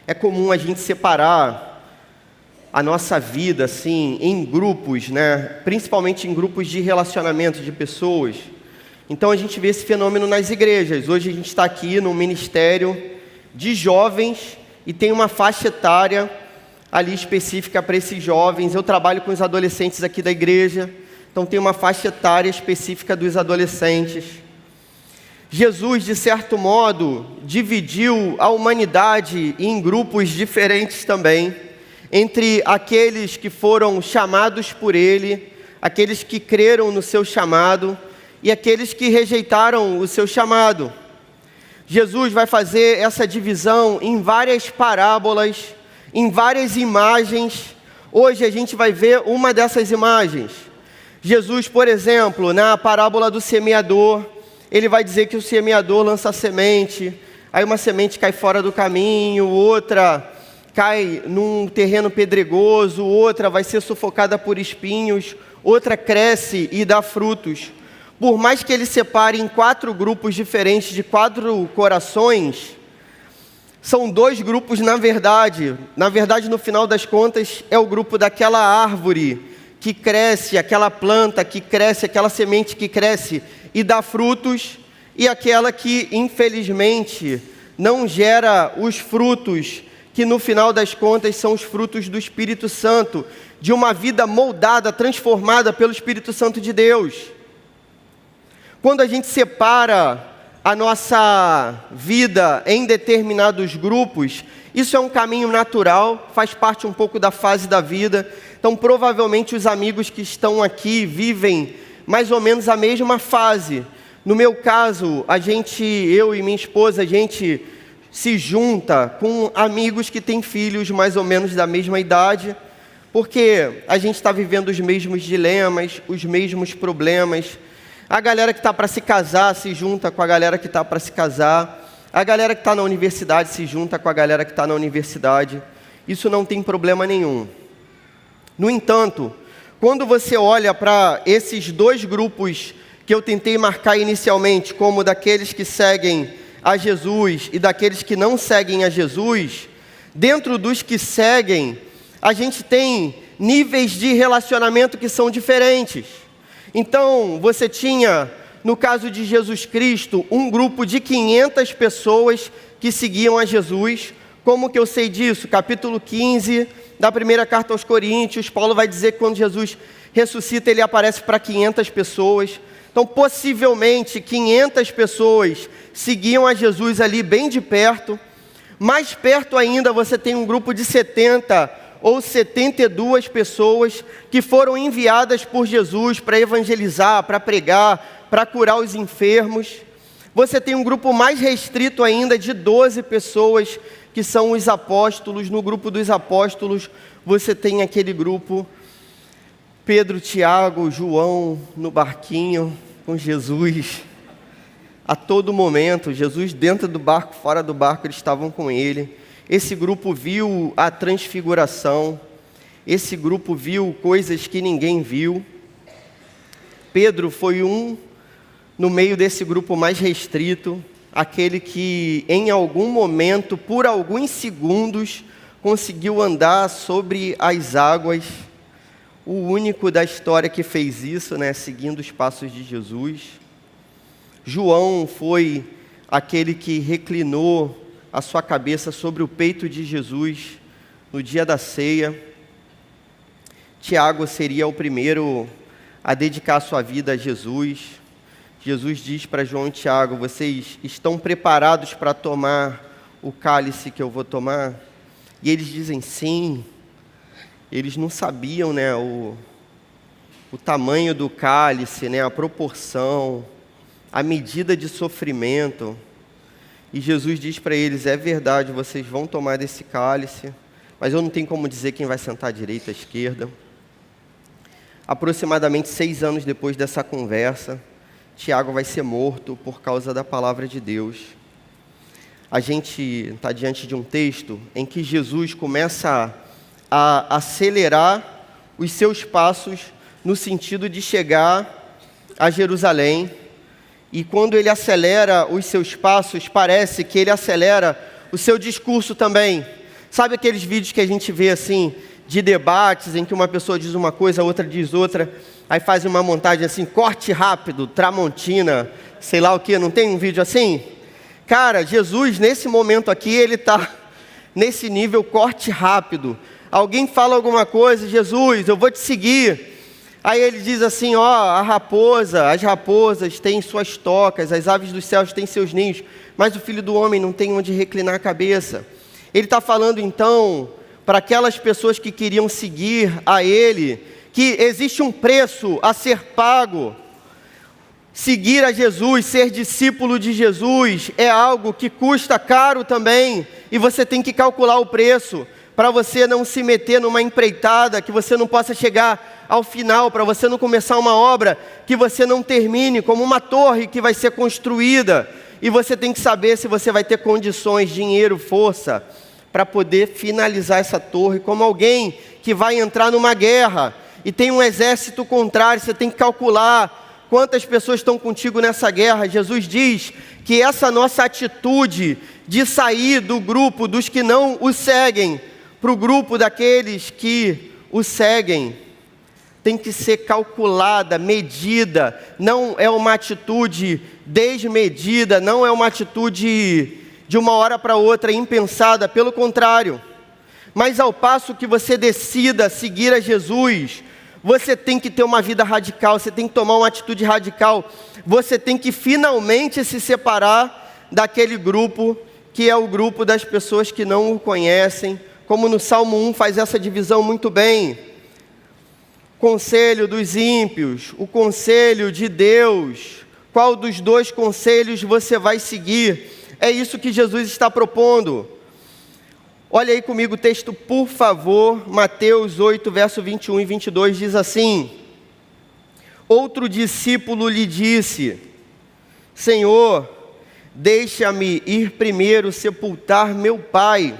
É comum a gente separar a nossa vida, assim, em grupos, né? Principalmente em grupos de relacionamento de pessoas. Então a gente vê esse fenômeno nas igrejas. Hoje a gente está aqui no ministério de jovens e tem uma faixa etária ali específica para esses jovens. Eu trabalho com os adolescentes aqui da igreja, então tem uma faixa etária específica dos adolescentes. Jesus, de certo modo, dividiu a humanidade em grupos diferentes também, entre aqueles que foram chamados por Ele, aqueles que creram no seu chamado e aqueles que rejeitaram o seu chamado. Jesus vai fazer essa divisão em várias parábolas, em várias imagens. Hoje a gente vai ver uma dessas imagens. Jesus, por exemplo, na parábola do semeador, ele vai dizer que o semeador lança a semente, aí uma semente cai fora do caminho, outra cai num terreno pedregoso, outra vai ser sufocada por espinhos, outra cresce e dá frutos. Por mais que ele separe em 4 grupos diferentes de 4 corações, são 2 grupos na verdade. Na verdade, no final das contas, é o grupo daquela árvore que cresce, aquela planta que cresce, aquela semente que cresce e dá frutos, e aquela que, infelizmente, não gera os frutos, que no final das contas são os frutos do Espírito Santo, de uma vida moldada, transformada pelo Espírito Santo de Deus. Quando a gente separa a nossa vida em determinados grupos, isso é um caminho natural, faz parte um pouco da fase da vida. Então, provavelmente, os amigos que estão aqui vivem mais ou menos a mesma fase. No meu caso, eu e minha esposa, a gente se junta com amigos que têm filhos mais ou menos da mesma idade, porque a gente está vivendo os mesmos dilemas, os mesmos problemas. A galera que está para se casar se junta com a galera que está para se casar. A galera que está na universidade se junta com a galera que está na universidade. Isso não tem problema nenhum. No entanto, quando você olha para esses 2 grupos que eu tentei marcar inicialmente, como daqueles que seguem a Jesus e daqueles que não seguem a Jesus, dentro dos que seguem, a gente tem níveis de relacionamento que são diferentes. Então, você tinha, no caso de Jesus Cristo, um grupo de 500 pessoas que seguiam a Jesus. Como que eu sei disso? Capítulo 15 da primeira carta aos Coríntios, Paulo vai dizer que quando Jesus ressuscita, ele aparece para 500 pessoas. Então, possivelmente, 500 pessoas seguiam a Jesus ali bem de perto. Mais perto ainda, você tem um grupo de 70 ou 72 pessoas que foram enviadas por Jesus para evangelizar, para pregar, para curar os enfermos. Você tem um grupo mais restrito ainda de 12 pessoas que são os apóstolos. No grupo dos apóstolos, você tem aquele grupo, Pedro, Tiago, João, no barquinho com Jesus. A todo momento, Jesus dentro do barco, fora do barco, eles estavam com ele. Esse grupo viu a transfiguração. Esse grupo viu coisas que ninguém viu. Pedro foi no meio desse grupo mais restrito, aquele que em algum momento, por alguns segundos, conseguiu andar sobre as águas. O único da história que fez isso, né, seguindo os passos de Jesus. João foi aquele que reclinou a sua cabeça sobre o peito de Jesus no dia da ceia. Tiago seria o primeiro a dedicar a sua vida a Jesus. Jesus diz para João e Tiago: vocês estão preparados para tomar o cálice que eu vou tomar? E eles dizem sim. Eles não sabiam, né, o tamanho do cálice, né, a proporção, a medida de sofrimento. E Jesus diz para eles: é verdade, vocês vão tomar desse cálice, mas eu não tenho como dizer quem vai sentar à direita, à esquerda. Aproximadamente 6 anos depois dessa conversa, Tiago vai ser morto por causa da palavra de Deus. A gente está diante de um texto em que Jesus começa a acelerar os seus passos no sentido de chegar a Jerusalém. E quando ele acelera os seus passos, parece que ele acelera o seu discurso também. Sabe aqueles vídeos que a gente vê assim, de debates, em que uma pessoa diz uma coisa, a outra diz outra, aí fazem uma montagem assim, corte rápido, Tramontina, sei lá o que, não tem um vídeo assim? Cara, Jesus, nesse momento aqui, ele está nesse nível corte rápido. Alguém fala alguma coisa, Jesus, eu vou te seguir. Aí ele diz assim, as raposas têm suas tocas, as aves dos céus têm seus ninhos, mas o Filho do Homem não tem onde reclinar a cabeça. Ele está falando então, para aquelas pessoas que queriam seguir a ele, que existe um preço a ser pago. Seguir a Jesus, ser discípulo de Jesus, é algo que custa caro também, e você tem que calcular o preço, para você não se meter numa empreitada, que você não possa chegar ao final, para você não começar uma obra que você não termine, como uma torre que vai ser construída, e você tem que saber se você vai ter condições, dinheiro, força, para poder finalizar essa torre, como alguém que vai entrar numa guerra, e tem um exército contrário, você tem que calcular quantas pessoas estão contigo nessa guerra. Jesus diz que essa nossa atitude de sair do grupo dos que não o seguem, para o grupo daqueles que o seguem, tem que ser calculada, medida, não é uma atitude desmedida, não é uma atitude de uma hora para outra impensada, pelo contrário. Mas ao passo que você decida seguir a Jesus, você tem que ter uma vida radical, você tem que tomar uma atitude radical, você tem que finalmente se separar daquele grupo, que é o grupo das pessoas que não o conhecem, como no Salmo 1 faz essa divisão muito bem. Conselho dos ímpios, o conselho de Deus, qual dos dois conselhos você vai seguir? É isso que Jesus está propondo. Olha aí comigo o texto, por favor, Mateus 8, verso 21 e 22, diz assim: outro discípulo lhe disse, Senhor, deixa-me ir primeiro sepultar meu pai.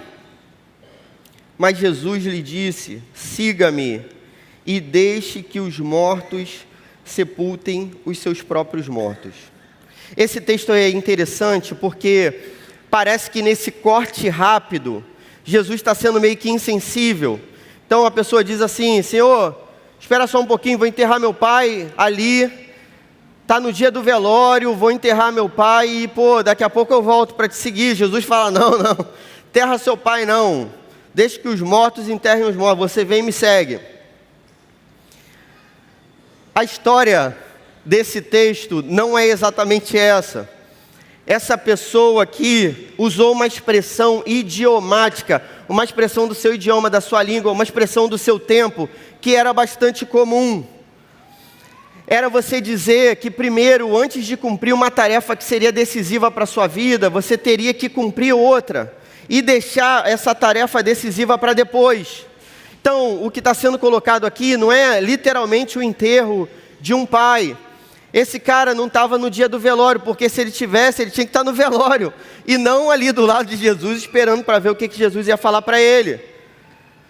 Mas Jesus lhe disse, siga-me e deixe que os mortos sepultem os seus próprios mortos. Esse texto é interessante porque parece que nesse corte rápido, Jesus está sendo meio que insensível. Então a pessoa diz assim, Senhor, espera só um pouquinho, vou enterrar meu pai ali, está no dia do velório, vou enterrar meu pai e daqui a pouco eu volto para te seguir. Jesus fala, não, enterra seu pai não, deixa que os mortos enterrem os mortos, você vem e me segue. A história desse texto não é exatamente essa. Essa pessoa aqui usou uma expressão idiomática, uma expressão do seu idioma, da sua língua, uma expressão do seu tempo, que era bastante comum. Era você dizer que primeiro, antes de cumprir uma tarefa que seria decisiva para a sua vida, você teria que cumprir outra, e deixar essa tarefa decisiva para depois. Então, o que está sendo colocado aqui não é literalmente o enterro de um pai. Esse cara não estava no dia do velório, porque se ele tivesse, ele tinha que estar no velório, e não ali do lado de Jesus, esperando para ver o que Jesus ia falar para ele.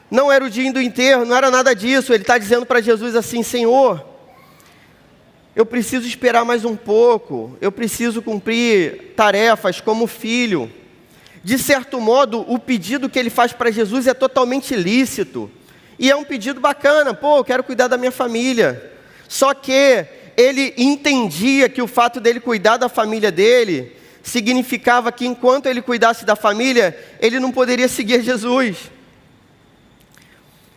Não era o dia do enterro, não era nada disso. Ele está dizendo para Jesus assim, Senhor, eu preciso esperar mais um pouco, eu preciso cumprir tarefas como filho. De certo modo, o pedido que ele faz para Jesus é totalmente lícito, e é um pedido bacana, eu quero cuidar da minha família. Só que ele entendia que o fato dele cuidar da família dele, significava que enquanto ele cuidasse da família, ele não poderia seguir Jesus.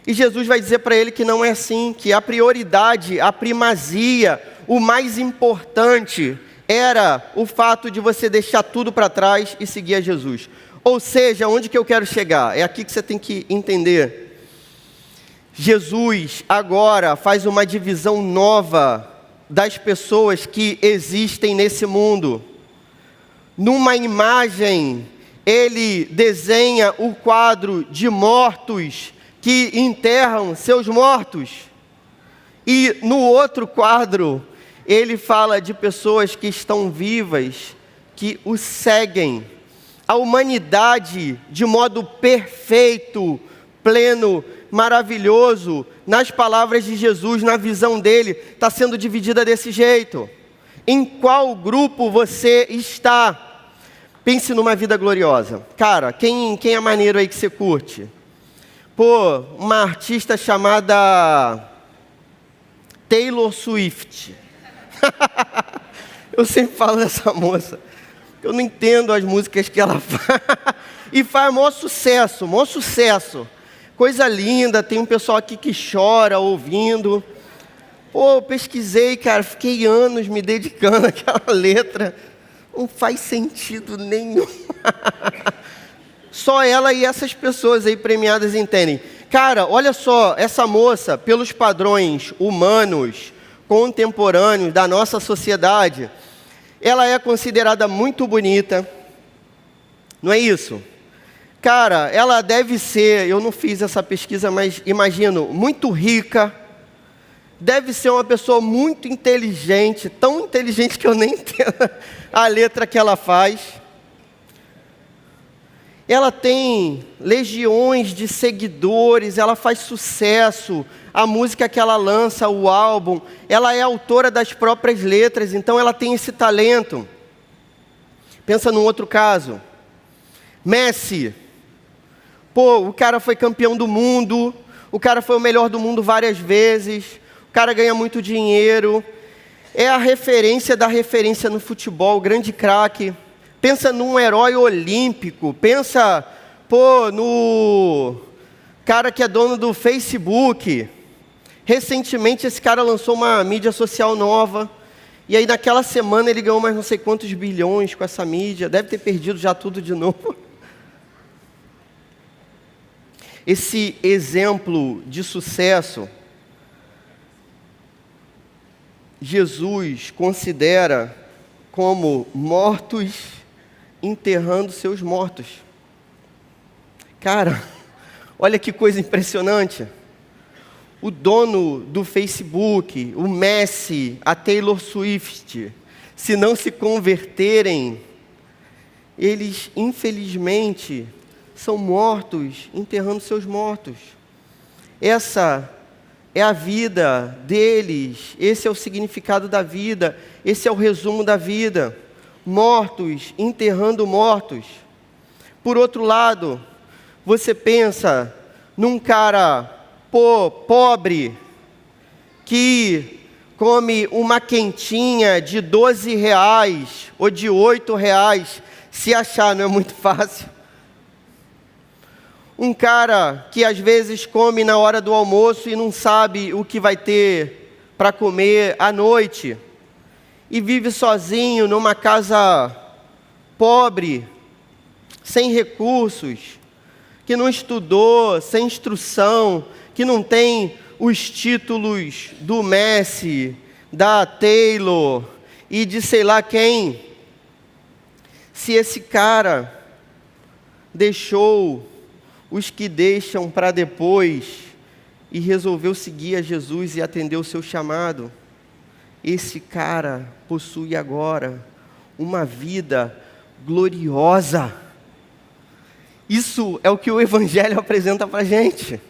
E Jesus vai dizer para ele que não é assim, que a prioridade, a primazia, o mais importante era o fato de você deixar tudo para trás e seguir a Jesus. Ou seja, onde que eu quero chegar? É aqui que você tem que entender. Jesus agora faz uma divisão nova das pessoas que existem nesse mundo. Numa imagem, ele desenha o quadro de mortos que enterram seus mortos. E no outro quadro, ele fala de pessoas que estão vivas, que o seguem. A humanidade, de modo perfeito, pleno, maravilhoso, nas palavras de Jesus, na visão dele, está sendo dividida desse jeito. Em qual grupo você está? Pense numa vida gloriosa. Cara, quem é maneiro aí que você curte? Pô, uma artista chamada Taylor Swift. Eu sempre falo dessa moça. Eu não entendo as músicas que ela faz. E faz maior sucesso, maior sucesso. Coisa linda, tem um pessoal aqui que chora ouvindo. Pô, eu pesquisei, cara, fiquei anos me dedicando àquela letra. Não faz sentido nenhum. Só ela e essas pessoas aí premiadas entendem. Cara, olha só, essa moça, pelos padrões humanos, contemporâneos da nossa sociedade, ela é considerada muito bonita. Não é isso? Cara, ela deve ser, eu não fiz essa pesquisa, mas imagino, muito rica. Deve ser uma pessoa muito inteligente, tão inteligente que eu nem entendo a letra que ela faz. Ela tem legiões de seguidores, ela faz sucesso, a música que ela lança, o álbum, ela é autora das próprias letras, então ela tem esse talento. Pensa num outro caso. Messi. Pô, o cara foi campeão do mundo, o cara foi o melhor do mundo várias vezes, o cara ganha muito dinheiro, é a referência da referência no futebol, grande craque. Pensa num herói olímpico, pensa, pô, no cara que é dono do Facebook. Recentemente esse cara lançou uma mídia social nova, e aí naquela semana ele ganhou mais não sei quantos bilhões com essa mídia, deve ter perdido já tudo de novo. Esse exemplo de sucesso, Jesus considera como mortos enterrando seus mortos. Cara, olha que coisa impressionante. O dono do Facebook, o Messi, a Taylor Swift, se não se converterem, eles infelizmente são mortos enterrando seus mortos. Essa é a vida deles, esse é o significado da vida, esse é o resumo da vida. Mortos enterrando mortos. Por outro lado, você pensa num cara pobre que come uma quentinha de R$12 ou de R$8, se achar, não é muito fácil. Um cara que às vezes come na hora do almoço e não sabe o que vai ter para comer à noite. E vive sozinho numa casa pobre, sem recursos, que não estudou, sem instrução, que não tem os títulos do Messi, da Taylor e de sei lá quem. Se esse cara deixou os que deixam para depois e resolveu seguir a Jesus e atender o seu chamado, esse cara possui agora uma vida gloriosa. Isso é o que o Evangelho apresenta para a gente.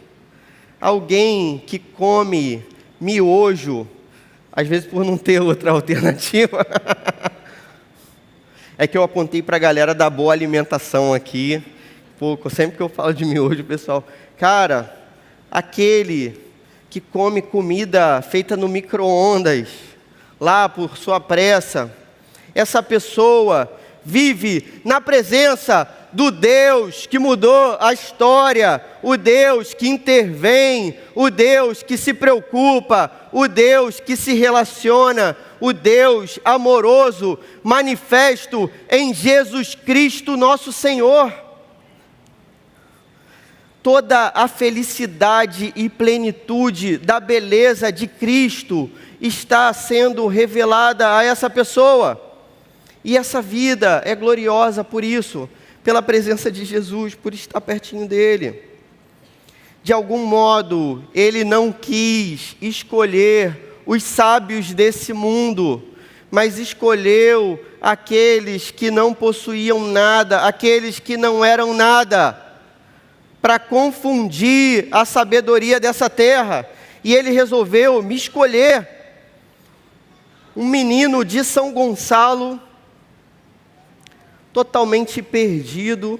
Alguém que come miojo, às vezes por não ter outra alternativa. É que eu apontei para a galera da boa alimentação aqui. Pouco, sempre que eu falo de miojo, pessoal, cara, aquele que come comida feita no micro-ondas, lá por sua pressa, essa pessoa vive na presença do Deus que mudou a história, o Deus que intervém, o Deus que se preocupa, o Deus que se relaciona, o Deus amoroso, manifesto em Jesus Cristo, nosso Senhor. Toda a felicidade e plenitude da beleza de Cristo está sendo revelada a essa pessoa. E essa vida é gloriosa por isso, pela presença de Jesus, por estar pertinho dele. De algum modo, ele não quis escolher os sábios desse mundo, mas escolheu aqueles que não possuíam nada, aqueles que não eram nada, para confundir a sabedoria dessa terra. E ele resolveu me escolher. Um menino de São Gonçalo, totalmente perdido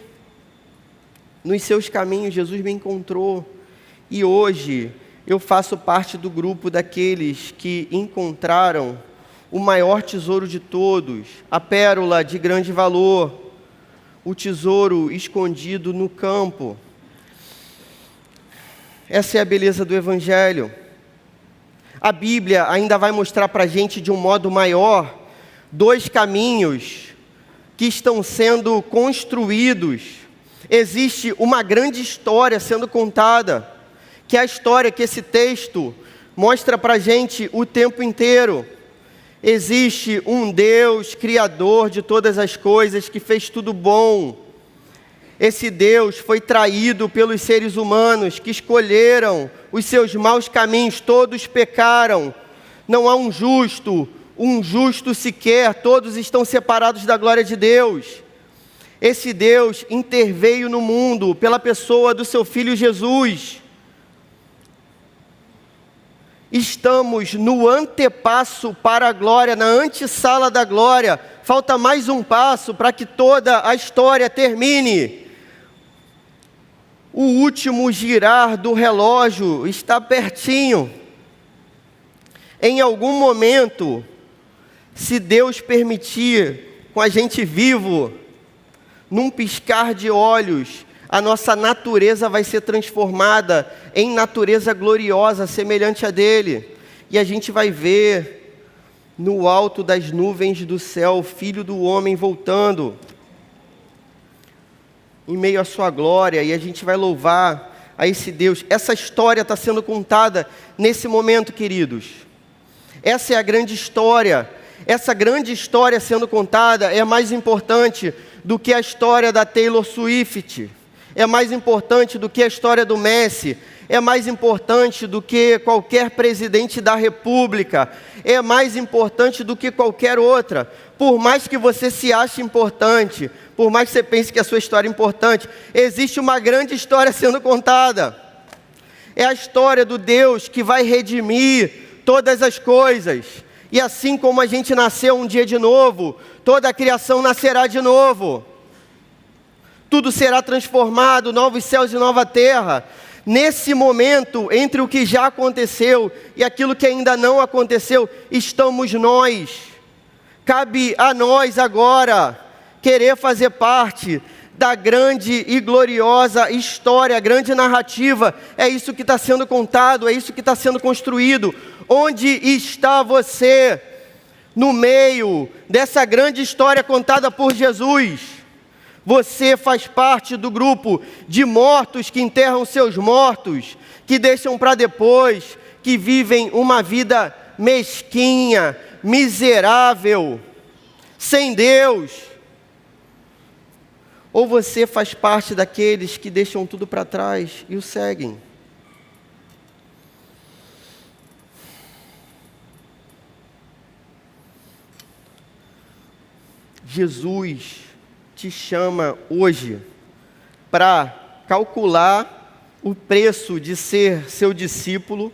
nos seus caminhos, Jesus me encontrou. E hoje eu faço parte do grupo daqueles que encontraram o maior tesouro de todos, a pérola de grande valor, o tesouro escondido no campo. Essa é a beleza do Evangelho. A Bíblia ainda vai mostrar para a gente de um modo maior 2 caminhos que estão sendo construídos. Existe uma grande história sendo contada, que é a história que esse texto mostra para a gente o tempo inteiro. Existe um Deus, Criador de todas as coisas, que fez tudo bom. Esse Deus foi traído pelos seres humanos, que escolheram os seus maus caminhos, todos pecaram. Não há um justo sequer, todos estão separados da glória de Deus. Esse Deus interveio no mundo pela pessoa do seu Filho Jesus. Estamos no antepasso para a glória, na antessala da glória. Falta mais um passo para que toda a história termine. O último girar do relógio está pertinho. Em algum momento, se Deus permitir, com a gente vivo, num piscar de olhos, a nossa natureza vai ser transformada em natureza gloriosa, semelhante a dele. E a gente vai ver no alto das nuvens do céu o Filho do Homem voltando em meio à sua glória, e a gente vai louvar a esse Deus. Essa história está sendo contada nesse momento, queridos. Essa é a grande história. Essa grande história sendo contada é mais importante do que a história da Taylor Swift. É mais importante do que a história do Messi, é mais importante do que qualquer presidente da república, é mais importante do que qualquer outra. Por mais que você se ache importante, por mais que você pense que a sua história é importante, existe uma grande história sendo contada. É a história do Deus que vai redimir todas as coisas. E assim como a gente nasceu um dia de novo, toda a criação nascerá de novo. Tudo será transformado, novos céus e nova terra. Nesse momento, entre o que já aconteceu e aquilo que ainda não aconteceu, estamos nós. Cabe a nós agora querer fazer parte da grande e gloriosa história, a grande narrativa. É isso que está sendo contado, é isso que está sendo construído. Onde está você no meio dessa grande história contada por Jesus? Você faz parte do grupo de mortos que enterram seus mortos, que deixam para depois, que vivem uma vida mesquinha, miserável, sem Deus. Ou você faz parte daqueles que deixam tudo para trás e o seguem? Jesus te chama hoje para calcular o preço de ser seu discípulo.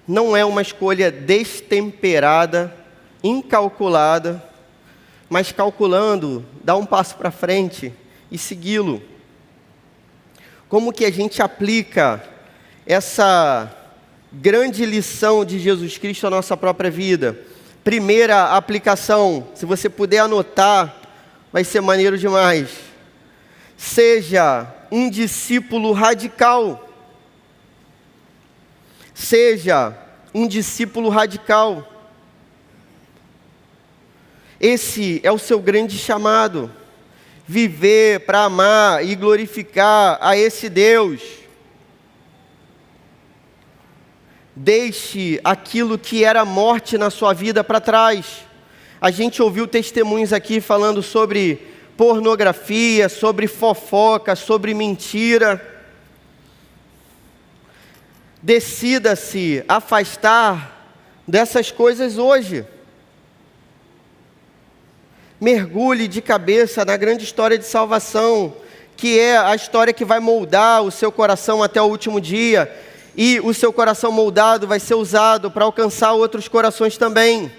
Não é uma escolha destemperada, incalculada, mas calculando, dá um passo para frente e segui-lo. Como que a gente aplica essa grande lição de Jesus Cristo à nossa própria vida? Primeira aplicação, se você puder anotar, vai ser maneiro demais. Seja um discípulo radical. Seja um discípulo radical. Esse é o seu grande chamado. Viver para amar e glorificar a esse Deus. Deixe aquilo que era morte na sua vida para trás. A gente ouviu testemunhos aqui falando sobre pornografia, sobre fofoca, sobre mentira. Decida-se afastar dessas coisas hoje. Mergulhe de cabeça na grande história de salvação, que é a história que vai moldar o seu coração até o último dia. E o seu coração moldado vai ser usado para alcançar outros corações também.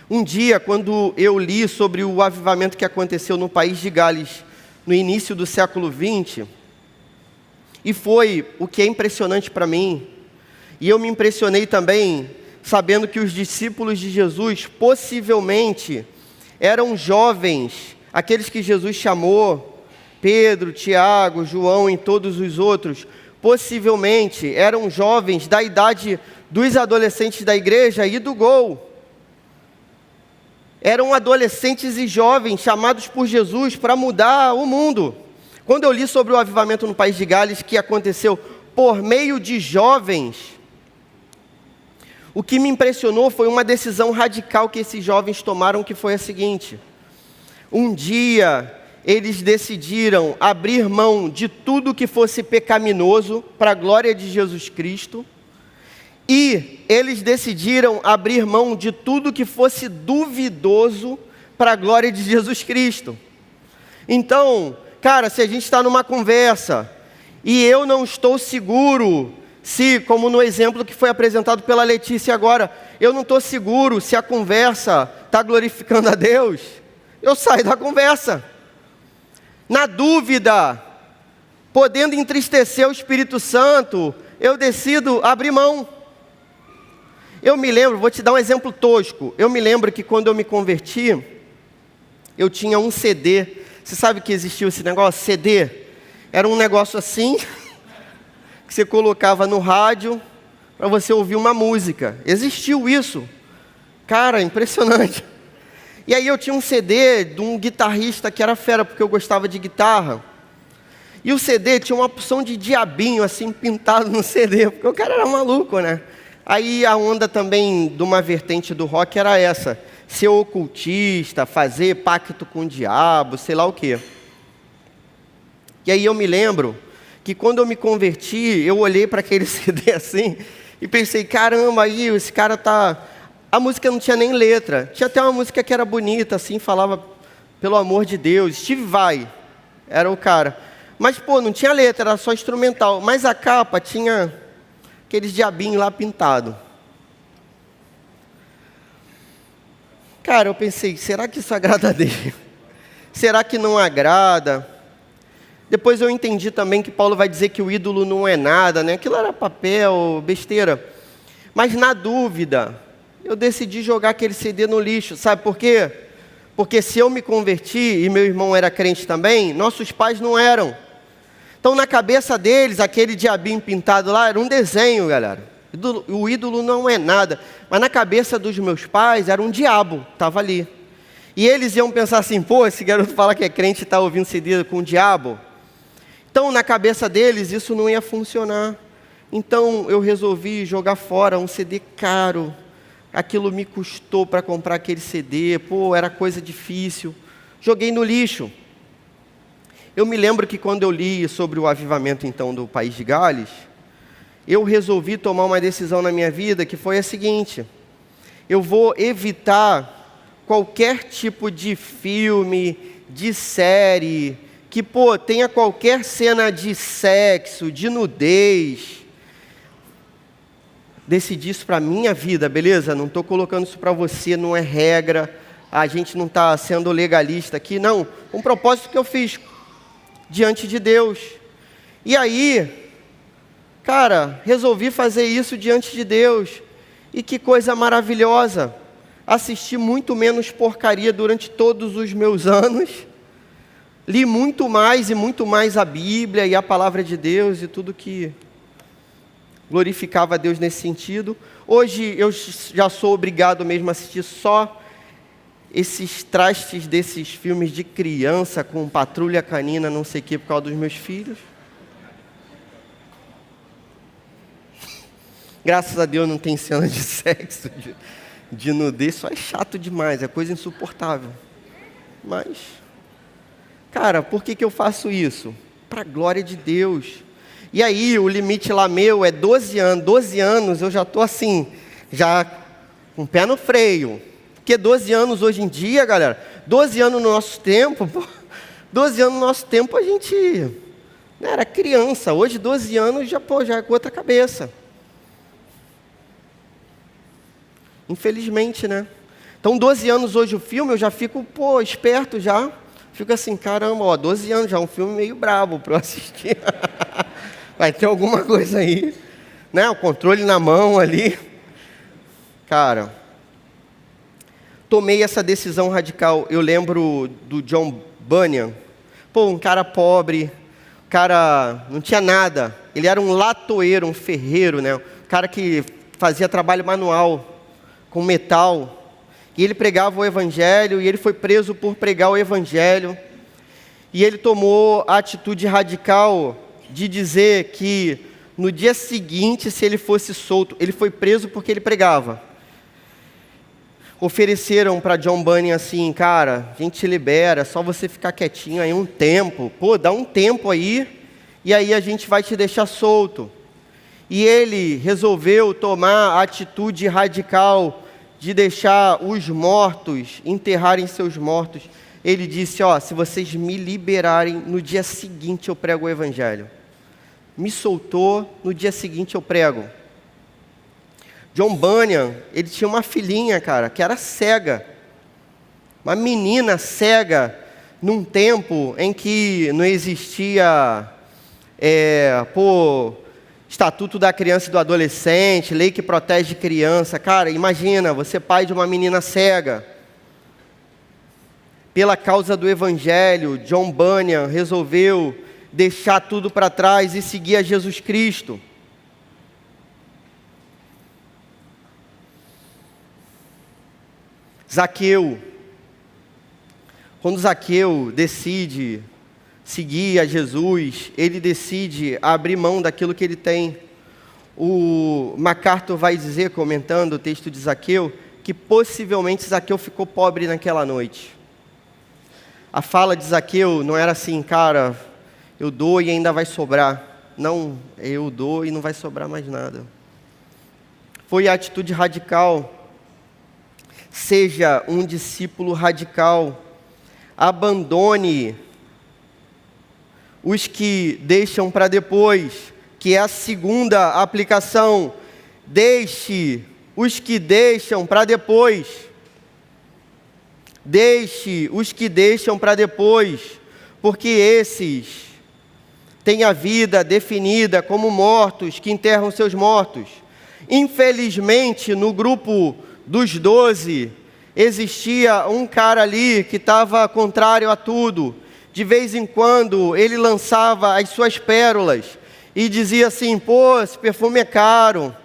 Um dia, quando eu li sobre o avivamento que aconteceu no país de Gales, no início do século XX, e foi o que é impressionante para mim, e eu me impressionei também, sabendo que os discípulos de Jesus, possivelmente, eram jovens, aqueles que Jesus chamou, Pedro, Tiago, João e todos os outros, possivelmente eram jovens da idade dos adolescentes da igreja e do Gol. Eram adolescentes e jovens chamados por Jesus para mudar o mundo. Quando eu li sobre o avivamento no país de Gales, que aconteceu por meio de jovens, o que me impressionou foi uma decisão radical que esses jovens tomaram, que foi a seguinte: um dia eles decidiram abrir mão de tudo que fosse pecaminoso para a glória de Jesus Cristo, e eles decidiram abrir mão de tudo que fosse duvidoso para a glória de Jesus Cristo. Então, cara, se a gente está numa conversa e eu não estou seguro se, como no exemplo que foi apresentado pela Letícia agora, eu não estou seguro se a conversa está glorificando a Deus, eu saio da conversa. Na dúvida, podendo entristecer o Espírito Santo, eu decido abrir mão. Eu me lembro, vou te dar um exemplo tosco. Eu me lembro que quando eu me converti, eu tinha um CD. Você sabe que existiu esse negócio? CD? Era um negócio assim, que você colocava no rádio para você ouvir uma música. Existiu isso. Cara, impressionante. E aí eu tinha um CD de um guitarrista que era fera, porque eu gostava de guitarra. E o CD tinha uma opção de diabinho assim pintado no CD, porque o cara era maluco, né? Aí a onda também de uma vertente do rock era essa: ser ocultista, fazer pacto com o diabo, sei lá o quê. E aí eu me lembro que quando eu me converti, eu olhei para aquele CD assim e pensei, caramba, aí esse cara tá... A música não tinha nem letra, tinha até uma música que era bonita, assim, falava pelo amor de Deus, Steve Vai, era o cara. Mas, pô, não tinha letra, era só instrumental. Mas a capa tinha aqueles diabinhos lá pintado. Cara, eu pensei, será que isso agrada a Deus? Será que não agrada? Depois eu entendi também que Paulo vai dizer que o ídolo não é nada, né? Aquilo era papel, besteira. Mas na dúvida, eu decidi jogar aquele CD no lixo. Sabe por quê? Porque se eu me converti e meu irmão era crente também, nossos pais não eram. Então, na cabeça deles, aquele diabinho pintado lá era um desenho, galera. O ídolo não é nada. Mas na cabeça dos meus pais, era um diabo, estava ali. E eles iam pensar assim, pô, esse garoto fala que é crente e está ouvindo CD com o diabo. Então, na cabeça deles, isso não ia funcionar. Então, eu resolvi jogar fora um CD caro. Aquilo me custou para comprar aquele CD. Pô, era coisa difícil. Joguei no lixo. Eu me lembro que quando eu li sobre o avivamento, então, do país de Gales, eu resolvi tomar uma decisão na minha vida, que foi a seguinte: eu vou evitar qualquer tipo de filme, de série, que, pô, tenha qualquer cena de sexo, de nudez. Decidi isso para a minha vida, beleza? Não estou colocando isso para você, não é regra, a gente não está sendo legalista aqui, não. Um propósito que eu fiz diante de Deus. E aí, cara, resolvi fazer isso diante de Deus. E que coisa maravilhosa. Assisti muito menos porcaria durante todos os meus anos. Li muito mais e muito mais a Bíblia e a Palavra de Deus e tudo que glorificava a Deus nesse sentido. Hoje eu já sou obrigado mesmo a assistir só esses trastes desses filmes de criança com patrulha canina, não sei o que, por causa dos meus filhos. Graças a Deus não tem cena de sexo, de nudez, só é chato demais, é coisa insuportável. Mas, cara, por que eu faço isso? Para a glória de Deus. E aí, o limite lá meu é 12 anos. 12 anos eu já estou assim, já com o pé no freio. Porque 12 anos hoje em dia, galera, 12 anos no nosso tempo, 12 anos no nosso tempo a gente era criança. Hoje, 12 anos, já é com outra cabeça. Infelizmente, né? Então, 12 anos hoje o filme, eu já fico, esperto já. Fico assim, caramba, 12 anos já, um filme meio brabo para eu assistir. Vai ter alguma coisa aí, né? O controle na mão ali. Cara, tomei essa decisão radical. Eu lembro do John Bunyan. Um cara pobre, um cara não tinha nada. Ele era um latoeiro, um ferreiro, né? Um cara que fazia trabalho manual, com metal. E ele pregava o Evangelho, e ele foi preso por pregar o Evangelho. E ele tomou a atitude radical de dizer que no dia seguinte, se ele fosse solto, ele foi preso porque ele pregava. Ofereceram para John Bunyan assim, cara, a gente te libera, só você ficar quietinho aí um tempo. Dá um tempo aí, e aí a gente vai te deixar solto. E ele resolveu tomar a atitude radical de deixar os mortos enterrarem seus mortos. Ele disse, se vocês me liberarem, no dia seguinte eu prego o Evangelho. Me soltou, no dia seguinte eu prego. John Bunyan, ele tinha uma filhinha, cara, que era cega. Uma menina cega, num tempo em que não existia, Estatuto da Criança e do Adolescente, lei que protege criança. Cara, imagina, você é pai de uma menina cega. Pela causa do Evangelho, John Bunyan resolveu deixar tudo para trás e seguir a Jesus Cristo. Zaqueu. Quando Zaqueu decide seguir a Jesus, ele decide abrir mão daquilo que ele tem. O MacArthur vai dizer, comentando o texto de Zaqueu, que possivelmente Zaqueu ficou pobre naquela noite. A fala de Zaqueu não era assim, cara, eu dou e ainda vai sobrar. Não, eu dou e não vai sobrar mais nada. Foi a atitude radical. Seja um discípulo radical. Abandone os que deixam para depois, que é a segunda aplicação. Deixe os que deixam para depois. Deixe os que deixam para depois, porque esses têm a vida definida como mortos que enterram seus mortos. Infelizmente, no grupo dos 12, existia um cara ali que estava contrário a tudo. De vez em quando, ele lançava as suas pérolas e dizia assim, esse perfume é caro,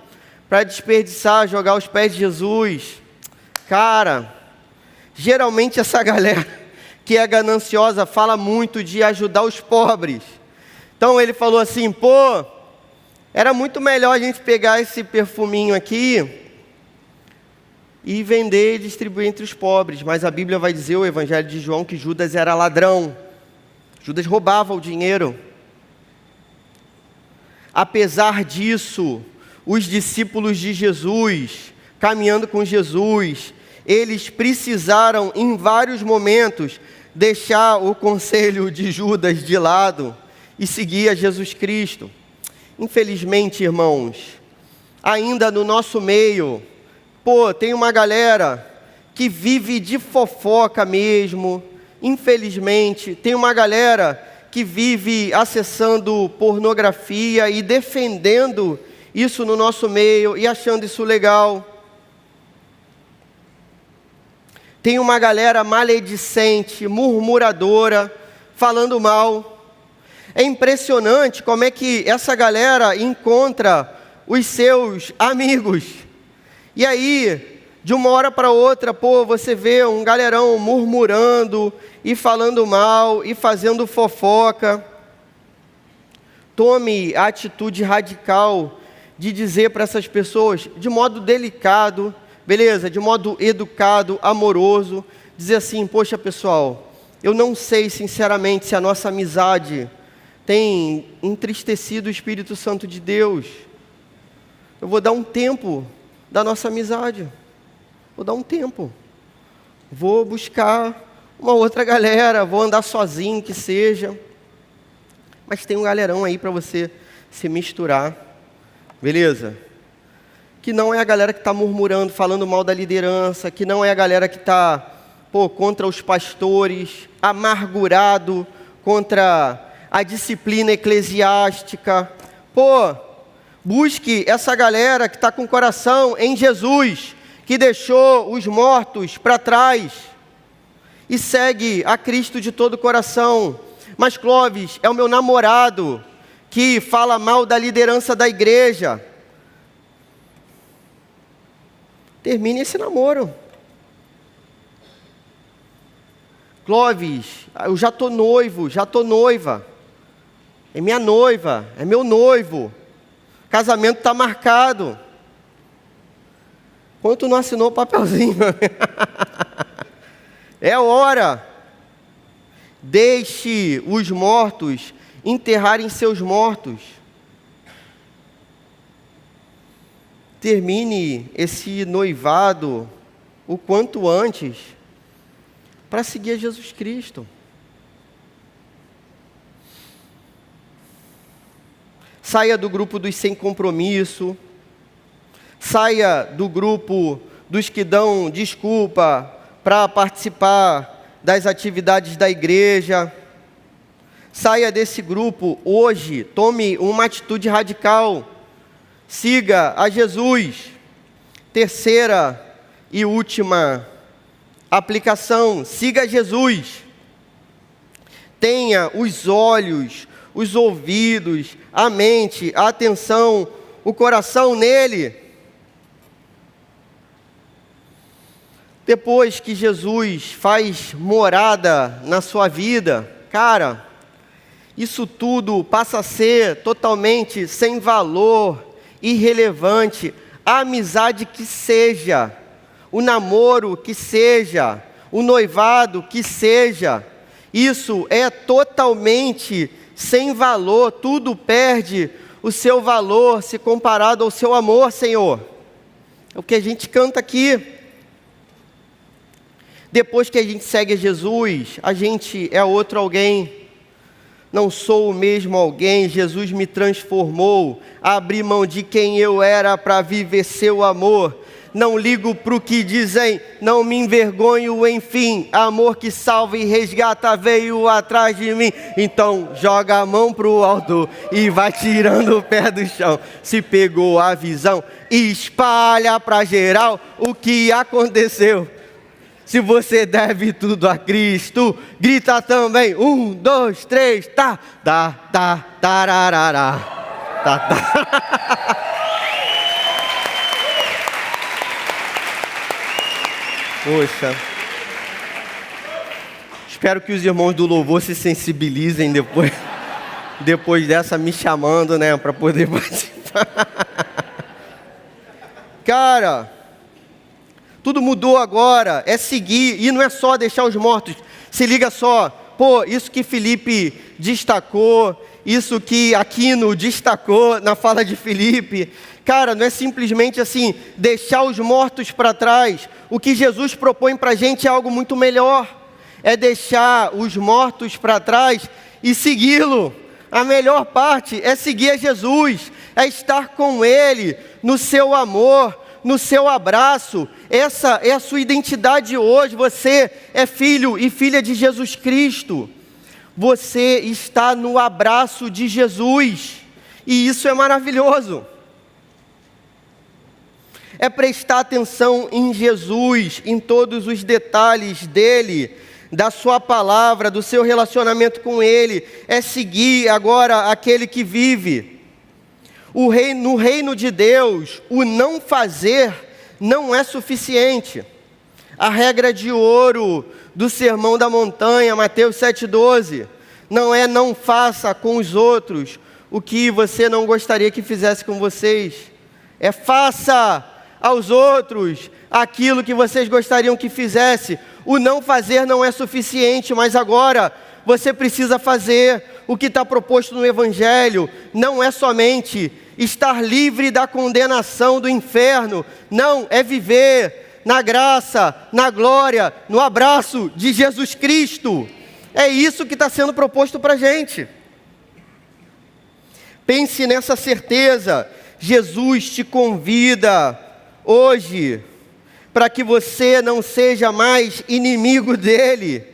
para desperdiçar, jogar aos pés de Jesus. Cara, geralmente essa galera que é gananciosa fala muito de ajudar os pobres. Então ele falou assim, era muito melhor a gente pegar esse perfuminho aqui e vender e distribuir entre os pobres. Mas a Bíblia vai dizer, o Evangelho de João, que Judas era ladrão. Judas roubava o dinheiro. Apesar disso, os discípulos de Jesus, caminhando com Jesus, eles precisaram, em vários momentos, deixar o conselho de Judas de lado e seguir a Jesus Cristo. Infelizmente, irmãos, ainda no nosso meio, tem uma galera que vive de fofoca mesmo. Infelizmente, tem uma galera que vive acessando pornografia e defendendo isso no nosso meio e achando isso legal. Tem uma galera maledicente, murmuradora, falando mal. É impressionante como é que essa galera encontra os seus amigos. E aí, de uma hora para outra, você vê um galerão murmurando e falando mal e fazendo fofoca. Tome a atitude radical de dizer para essas pessoas, de modo delicado, beleza, de modo educado, amoroso, dizer assim, pessoal, eu não sei sinceramente se a nossa amizade tem entristecido o Espírito Santo de Deus. Eu vou dar um tempo da nossa amizade. Vou dar um tempo. Vou buscar uma outra galera, vou andar sozinho que seja. Mas tem um galerão aí para você se misturar. Beleza? que não é a galera que está murmurando, falando mal da liderança, que não é a galera que está contra os pastores, amargurado contra a disciplina eclesiástica. Busque essa galera que está com o coração em Jesus, que deixou os mortos para trás e segue a Cristo de todo o coração. Mas Clóvis é o meu namorado que fala mal da liderança da igreja. Termine esse namoro. Clóvis, eu já estou noivo, já estou noiva. É minha noiva, é meu noivo. Casamento está marcado. Quanto não assinou o papelzinho? É hora. Deixe os mortos enterrarem seus mortos. Termine esse noivado o quanto antes para seguir a Jesus Cristo. Saia do grupo dos sem compromisso. Saia do grupo dos que dão desculpa para participar das atividades da igreja. Saia desse grupo hoje. Tome uma atitude radical. Siga a Jesus. Terceira e última aplicação: siga Jesus. Tenha os olhos, os ouvidos, a mente, a atenção, o coração nele. Depois que Jesus faz morada na sua vida, cara, isso tudo passa a ser totalmente sem valor, irrelevante. A amizade que seja, o namoro que seja, o noivado que seja, isso é totalmente sem valor. Tudo perde o seu valor se comparado ao seu amor, Senhor. É o que a gente canta aqui. Depois que a gente segue a Jesus, a gente é outro alguém. Não sou o mesmo alguém. Jesus me transformou. Abri mão de quem eu era para viver seu amor. Não ligo para o que dizem, não me envergonho, enfim. Amor que salva e resgata veio atrás de mim. Então joga a mão para o alto e vai tirando o pé do chão. Se pegou a visão, espalha para geral o que aconteceu. Se você deve tudo a Cristo, grita também. 1, 2, 3, tá, tararara, tá. Poxa. Espero que os irmãos do louvor se sensibilizem depois dessa me chamando, né, para poder participar. Cara, tudo mudou agora, é seguir, e não é só deixar os mortos. Se liga só, isso que Felipe destacou, isso que Aquino destacou na fala de Felipe, cara, não é simplesmente assim, deixar os mortos para trás. O que Jesus propõe para a gente é algo muito melhor, é deixar os mortos para trás e segui-lo. A melhor parte é seguir a Jesus, é estar com Ele, no seu amor, no seu abraço. Essa é a sua identidade hoje. Você é filho e filha de Jesus Cristo. Você está no abraço de Jesus. E isso é maravilhoso. É prestar atenção em Jesus, em todos os detalhes dele, da sua palavra, do seu relacionamento com Ele. É seguir agora aquele que vive. No reino de Deus, o não fazer não é suficiente. A regra de ouro do Sermão da Montanha, Mateus 7,12, não faça com os outros o que você não gostaria que fizesse com vocês. É faça aos outros aquilo que vocês gostariam que fizesse. O não fazer não é suficiente, mas agora você precisa fazer o que está proposto no Evangelho. Não é somente estar livre da condenação do inferno, não, é viver na graça, na glória, no abraço de Jesus Cristo. É isso que está sendo proposto para a gente. Pense nessa certeza Jesus te convida hoje para que você não seja mais inimigo dele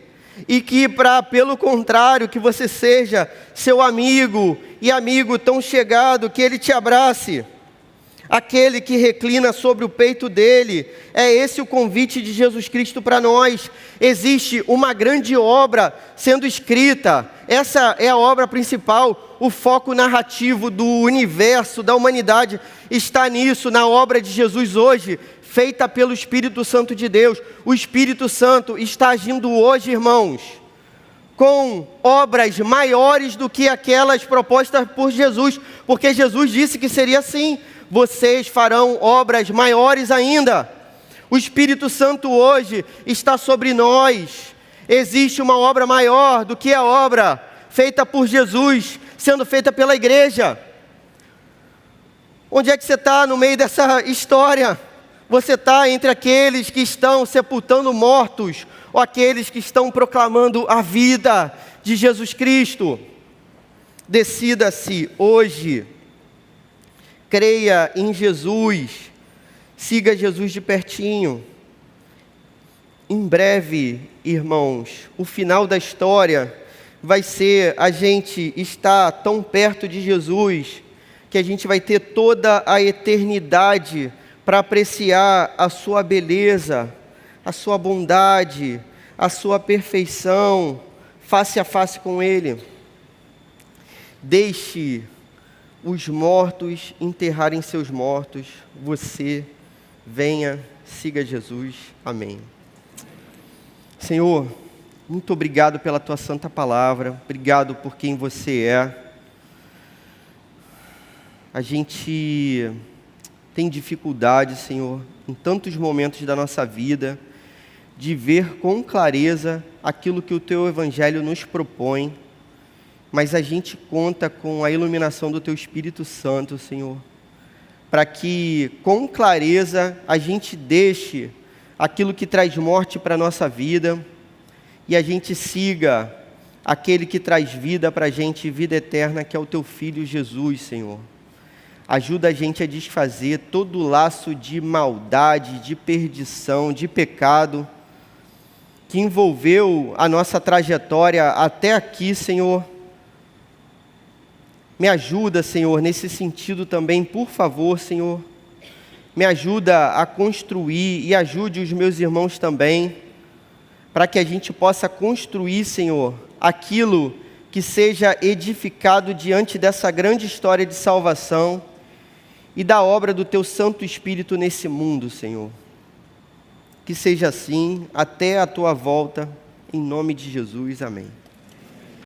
e que, pelo contrário, que você seja seu amigo e amigo tão chegado que ele te abrace. Aquele que reclina sobre o peito dele, é esse o convite de Jesus Cristo para nós. Existe uma grande obra sendo escrita, essa é a obra principal, o foco narrativo do universo, da humanidade, está nisso, na obra de Jesus hoje, feita pelo Espírito Santo de Deus. O Espírito Santo está agindo hoje, irmãos, com obras maiores do que aquelas propostas por Jesus, porque Jesus disse que seria assim: vocês farão obras maiores ainda. O Espírito Santo hoje está sobre nós. Existe uma obra maior do que a obra feita por Jesus, sendo feita pela igreja. Onde é que você está no meio dessa história? Você está entre aqueles que estão sepultando mortos, ou aqueles que estão proclamando a vida de Jesus Cristo? Decida-se hoje. Creia em Jesus, siga Jesus de pertinho. Em breve, irmãos, o final da história vai ser a gente estar tão perto de Jesus, que a gente vai ter toda a eternidade para apreciar a sua beleza, a sua bondade, a sua perfeição, face a face com Ele. Deixe os mortos enterrarem seus mortos, você venha, siga Jesus. Amém. Senhor, muito obrigado pela Tua santa palavra, obrigado por quem você é. A gente tem dificuldade, Senhor, em tantos momentos da nossa vida, de ver com clareza aquilo que o Teu Evangelho nos propõe, mas a gente conta com a iluminação do Teu Espírito Santo, Senhor, para que com clareza a gente deixe aquilo que traz morte para a nossa vida e a gente siga aquele que traz vida para a gente, vida eterna, que é o Teu Filho Jesus, Senhor. Ajuda a gente a desfazer todo o laço de maldade, de perdição, de pecado que envolveu a nossa trajetória até aqui, Senhor. Me ajuda, Senhor, nesse sentido também, por favor, Senhor. Me ajuda a construir e ajude os meus irmãos também, para que a gente possa construir, Senhor, aquilo que seja edificado diante dessa grande história de salvação e da obra do Teu Santo Espírito nesse mundo, Senhor. Que seja assim, até a Tua volta, em nome de Jesus, amém.